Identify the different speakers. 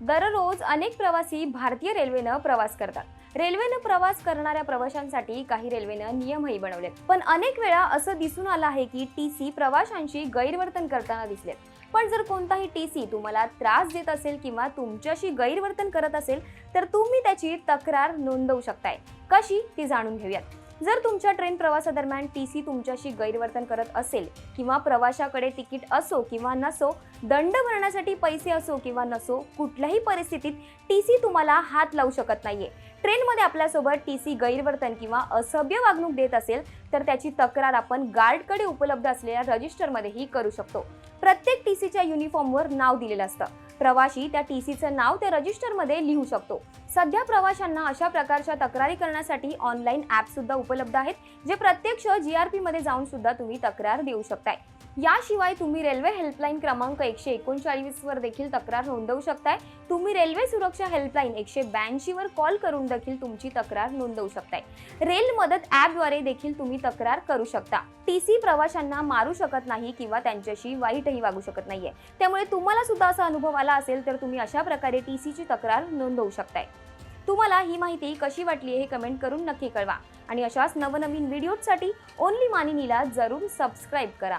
Speaker 1: दररोज अनेक प्रवासी भारतीय रेल्वेनं प्रवास करतात। रेल्वेनं प्रवास करणाऱ्या प्रवाशांसाठी काही रेल्वेनं नियमही बनवलेत, पण अनेक वेळा असं दिसून आलं आहे की टीसी प्रवाशांशी गैरवर्तन करताना दिसलेत। पण जर कोणताही टीसी तुम्हाला त्रास देत असेल किंवा तुमच्याशी गैरवर्तन करत असेल तर तुम्ही त्याची तक्रार नोंदवू शकताय। कशी ती जाणून घेऊयात। जर तुमच्या ट्रेन प्रवासादरम्यान टीसी तुमच्याशी गैरवर्तन करत असेल किंवा प्रवाशाकडे तिकीट असो किंवा नसो, दंड भरण्यासाठी पैसे असो किंवा नसो, कुठल्याही परिस्थितीत टीसी तुम्हाला हात लावू शकत नाहीये। ट्रेनमध्ये आपल्यासोबत टीसी गैरवर्तन किंवा असभ्य वागणूक देत असेल तर त्याची तक्रार आपण गार्डकडे उपलब्ध असलेल्या रजिस्टरमध्येही करू शकतो। प्रत्येक टीसीच्या युनिफॉर्मवर नाव दिलेलं असतं। प्रवासी त्या टीसीचं नाव त्या रजिस्टरमध्ये लिहू शकतो। सध्या प्रवाशांना अशा प्रकारच्या तक्रारी करण्यासाठी ऑनलाईन ॲप सुद्धा उपलब्ध आहेत, जे प्रत्यक्ष जीआरपी मध्ये जाऊन सुद्धा तुम्ही तक्रार देऊ शकताय। याशिवाय तुम्ही रेल्वे हेल्पलाईन क्रमांक 139 वर देखील तक्रार नोंदवू शकताय। तुम्ही रेल्वे सुरक्षा हेल्पलाईन 182 वर कॉल करून देखील तुमची तक्रार नोंदवू शकताय। रेल मदत ॲपद्वारे देखील तुम्ही तक्रार करू शकता। टीसी प्रवाशांना मारू शकत नाही किंवा त्यांच्याशी वाईटही वागू शकत नाहीये, त्यामुळे तुम्हाला सुद्धा असा अनुभव आला असेल तर तुम्ही अशा प्रकारे टीसीची तक्रार नोंदवू शकताय। तुम्हाला ही माहिती कशी वाटली हे कमेंट करून नक्की कळवा आणि अशाच नवनवीन व्हिडिओसाठी ओनली मानिनीला जरूर सबस्क्राईब करा।